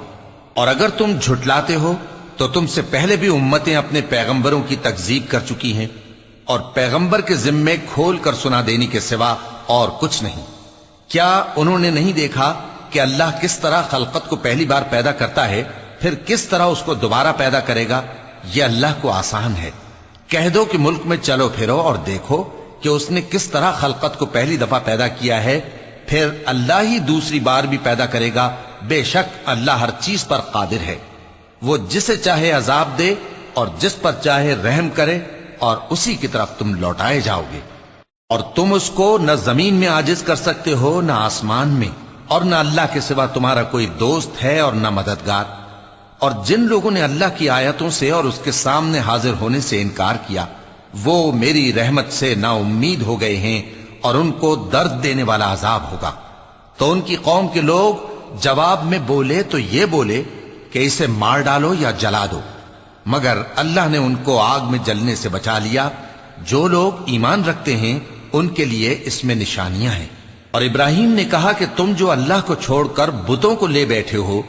[SPEAKER 1] اور اگر تم جھٹلاتے ہو تو تم سے پہلے بھی امتیں اپنے پیغمبروں کی تکذیب کر چکی ہیں، اور پیغمبر کے ذمے کھول کر سنا دینے کے سوا اور کچھ نہیں۔ کیا انہوں نے نہیں دیکھا کہ اللہ کس طرح خلقت کو پہلی بار پیدا کرتا ہے، پھر کس طرح اس کو دوبارہ پیدا کرے گا؟ یہ اللہ کو آسان ہے۔ کہہ دو کہ ملک میں چلو پھرو اور دیکھو کہ اس نے کس طرح خلقت کو پہلی دفعہ پیدا کیا ہے، پھر اللہ ہی دوسری بار بھی پیدا کرے گا۔ بے شک اللہ ہر چیز پر قادر ہے۔ وہ جسے چاہے عذاب دے اور جس پر چاہے رحم کرے، اور اسی کی طرف تم لوٹائے جاؤ گے۔ اور تم اس کو نہ زمین میں عاجز کر سکتے ہو نہ آسمان میں، اور نہ اللہ کے سوا تمہارا کوئی دوست ہے اور نہ مددگار۔ اور جن لوگوں نے اللہ کی آیتوں سے اور اس کے سامنے حاضر ہونے سے انکار کیا، وہ میری رحمت سے نا امید ہو گئے ہیں، اور ان کو درد دینے والا عذاب ہوگا۔ تو ان کی قوم کے لوگ جواب میں بولے تو یہ بولے کہ اسے مار ڈالو یا جلا دو، مگر اللہ نے ان کو آگ میں جلنے سے بچا لیا۔ جو لوگ ایمان رکھتے ہیں ان کے لیے اس میں نشانیاں ہیں۔ اور ابراہیم نے کہا کہ تم جو اللہ کو چھوڑ کر بتوں کو لے بیٹھے ہو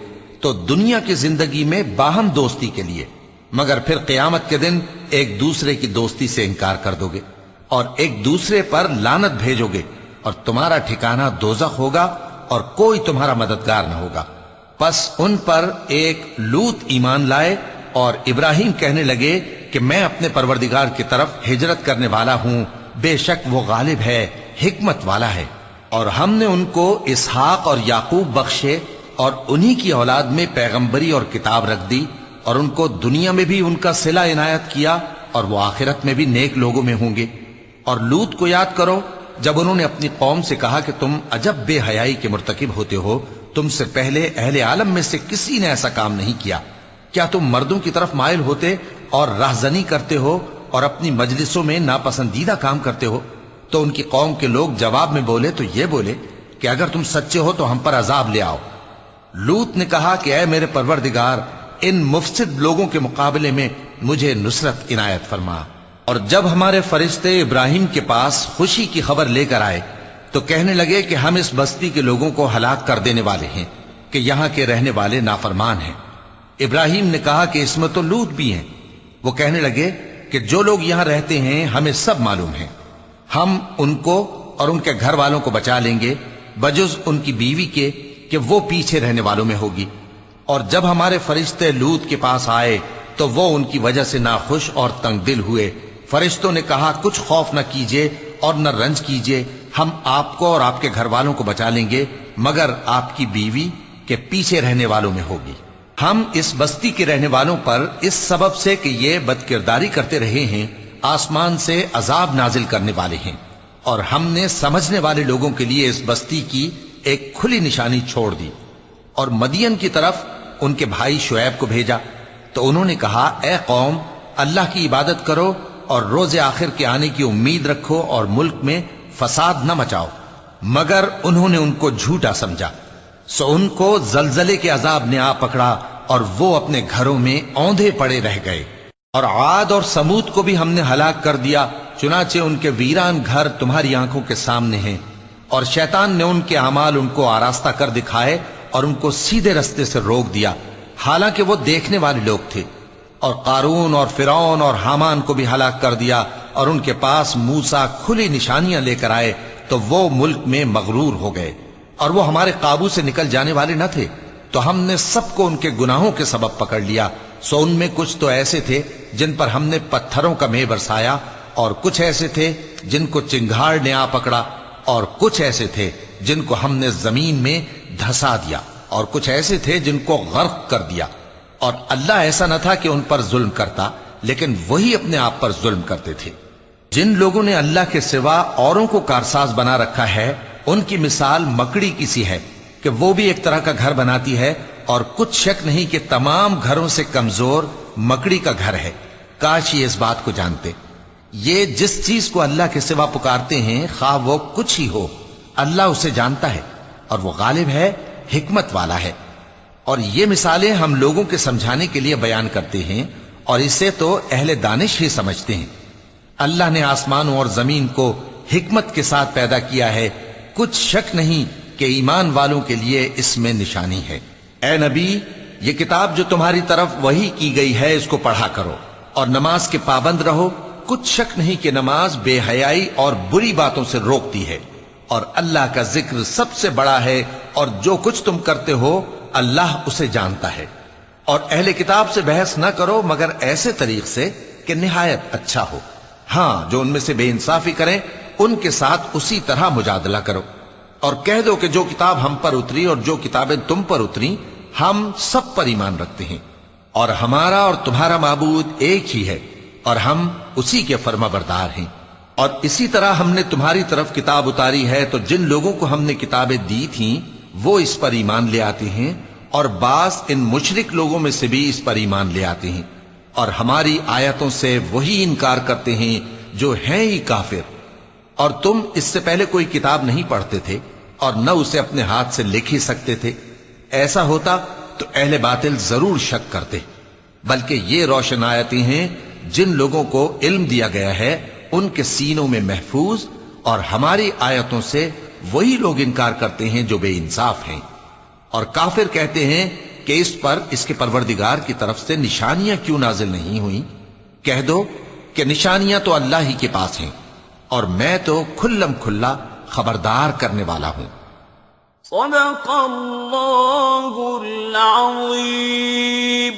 [SPEAKER 1] تو دنیا کی زندگی میں باہم دوستی کے لیے، مگر پھر قیامت کے دن ایک دوسرے کی دوستی سے انکار کر دو گے اور ایک دوسرے پر لعنت بھیجو گے، اور تمہارا ٹھکانہ دوزخ ہوگا اور کوئی تمہارا مددگار نہ ہوگا۔ پس ان پر ایک لوط ایمان لائے، اور ابراہیم کہنے لگے کہ میں اپنے پروردگار کی طرف ہجرت کرنے والا ہوں، بے شک وہ غالب ہے، حکمت والا ہے۔ اور ہم نے ان کو اسحاق اور یعقوب بخشے، اور انہی کی اولاد میں پیغمبری اور کتاب رکھ دی، اور ان کو دنیا میں بھی ان کا صلہ عنایت کیا، اور وہ آخرت میں بھی نیک لوگوں میں ہوں گے۔ اور لوط کو یاد کرو جب انہوں نے اپنی قوم سے کہا کہ تم عجب بے حیائی کے مرتکب ہوتے ہو، تم سے پہلے اہل عالم میں سے کسی نے ایسا کام نہیں کیا۔ کیا تم مردوں کی طرف مائل ہوتے اور راہزنی کرتے ہو اور اپنی مجلسوں میں ناپسندیدہ کام کرتے ہو؟ تو ان کی قوم کے لوگ جواب میں بولے تو یہ بولے کہ اگر تم سچے ہو تو ہم پر عذاب لے آؤ۔ لوط نے کہا کہ اے میرے پروردگار، ان مفسد لوگوں کے مقابلے میں مجھے نصرت عنایت فرما۔ اور جب ہمارے فرشتے ابراہیم کے پاس خوشی کی خبر لے کر آئے تو کہنے لگے کہ ہم اس بستی کے لوگوں کو ہلاک کر دینے والے ہیں کہ یہاں کے رہنے والے نافرمان ہیں۔ ابراہیم نے کہا کہ اس میں تو لوط بھی ہیں۔ وہ کہنے لگے کہ جو لوگ یہاں رہتے ہیں ہمیں سب معلوم ہیں، ہم ان کو اور ان کے گھر والوں کو بچا لیں گے، بجز ان کی بیوی کے کہ وہ پیچھے رہنے والوں میں ہوگی۔ اور جب ہمارے فرشتے لوط کے پاس آئے تو وہ ان کی وجہ سے ناخوش اور تنگ دل ہوئے۔ فرشتوں نے کہا کچھ خوف نہ کیجیے اور نہ رنج کیجیے، ہم آپ کو اور آپ کے گھر والوں کو بچا لیں گے، مگر آپ کی بیوی کے پیچھے رہنے والوں میں ہوگی۔ ہم اس بستی کے رہنے والوں پر اس سبب سے کہ یہ بدکرداری کرتے رہے ہیں آسمان سے عذاب نازل کرنے والے ہیں، اور ہم نے سمجھنے والے لوگوں کے لیے اس بستی کی ایک کھلی نشانی چھوڑ دی۔ اور مدین کی طرف ان کے بھائی شعیب کو بھیجا تو انہوں نے کہا اے قوم، اللہ کی عبادت کرو اور روز آخر کے آنے کی امید رکھو اور ملک میں فساد نہ مچاؤ، مگر انہوں نے ان کو جھوٹا سمجھا، سو ان کو زلزلے کے عذاب نے آ پکڑا اور وہ اپنے گھروں میں اوندھے پڑے رہ گئے۔ اور عاد اور سمود کو بھی ہم نے ہلاک کر دیا، چنانچہ ان کے ویران گھر تمہاری آنکھوں کے سامنے ہیں، اور شیطان نے ان کے اعمال ان کو آراستہ کر دکھائے اور ان کو سیدھے رستے سے روک دیا، حالانکہ وہ دیکھنے والے لوگ تھے۔ اور قارون اور فرعون اور حامان کو بھی ہلاک کر دیا، اور ان کے پاس موسیٰ کھلی نشانیاں لے کر آئے تو وہ ملک میں مغرور ہو گئے، اور وہ ہمارے قابو سے نکل جانے والے نہ تھے، تو ہم نے سب کو ان کے گناہوں کے سبب پکڑ لیا۔ سو ان میں کچھ تو ایسے تھے جن پر ہم نے پتھروں کا مے برسایا، اور کچھ ایسے تھے جن کو چنگھاڑ نے آ پکڑا، اور کچھ ایسے تھے جن کو ہم نے زمین میں دھسا دیا، اور کچھ ایسے تھے جن کو غرق کر دیا۔ اور اللہ ایسا نہ تھا کہ ان پر ظلم کرتا، لیکن وہی اپنے آپ پر ظلم کرتے تھے۔ جن لوگوں نے اللہ کے سوا اوروں کو کارساز بنا رکھا ہے، ان کی مثال مکڑی کی سی ہے کہ وہ بھی ایک طرح کا گھر بناتی ہے، اور کچھ شک نہیں کہ تمام گھروں سے کمزور مکڑی کا گھر ہے۔ کاش یہ اس بات کو جانتے۔ یہ جس چیز کو اللہ کے سوا پکارتے ہیں خواہ وہ کچھ ہی ہو، اللہ اسے جانتا ہے اور وہ غالب ہے، حکمت والا ہے۔ اور یہ مثالیں ہم لوگوں کے سمجھانے کے لیے بیان کرتے ہیں، اور اسے تو اہل دانش ہی سمجھتے ہیں۔ اللہ نے آسمانوں اور زمین کو حکمت کے ساتھ پیدا کیا ہے، کچھ شک نہیں کہ ایمان والوں کے لیے اس میں نشانی ہے۔ اے نبی، یہ کتاب جو تمہاری طرف وحی کی گئی ہے اس کو پڑھا کرو، اور نماز کے پابند رہو۔ کچھ شک نہیں کہ نماز بے حیائی اور بری باتوں سے روکتی ہے، اور اللہ کا ذکر سب سے بڑا ہے، اور جو کچھ تم کرتے ہو اللہ اسے جانتا ہے۔ اور اہل کتاب سے بحث نہ کرو مگر ایسے طریق سے کہ نہایت اچھا ہو۔ ہاں، جو ان میں سے بے انصافی کریں ان کے ساتھ اسی طرح مجادلہ کرو، اور کہہ دو کہ جو کتاب ہم پر اتری اور جو کتابیں تم پر اتری ہم سب پر ایمان رکھتے ہیں، اور ہمارا اور تمہارا معبود ایک ہی ہے، اور ہم اسی کے فرما بردار ہیں۔ اور اسی طرح ہم نے تمہاری طرف کتاب اتاری ہے تو جن لوگوں کو ہم نے کتابیں دی تھیں وہ اس پر ایمان لے آتے ہیں، اور بعض ان مشرک لوگوں میں سے بھی اس پر ایمان لے آتے ہیں، اور ہماری آیتوں سے وہی انکار کرتے ہیں جو ہیں ہی کافر۔ اور تم اس سے پہلے کوئی کتاب نہیں پڑھتے تھے اور نہ اسے اپنے ہاتھ سے لکھ ہی سکتے تھے، ایسا ہوتا تو اہل باطل ضرور شک کرتے۔ بلکہ یہ روشن آیتیں ہیں جن لوگوں کو علم دیا گیا ہے ان کے سینوں میں محفوظ، اور ہماری آیتوں سے وہی لوگ انکار کرتے ہیں جو بے انصاف ہیں۔ اور کافر کہتے ہیں کہ اس پر اس کے پروردگار کی طرف سے نشانیاں کیوں نازل نہیں ہوئیں؟ کہہ دو کہ نشانیاں تو اللہ ہی کے پاس ہیں، اور میں تو کھلم کھلا خبردار کرنے والا ہوں۔
[SPEAKER 2] صدق اللہ العظیم۔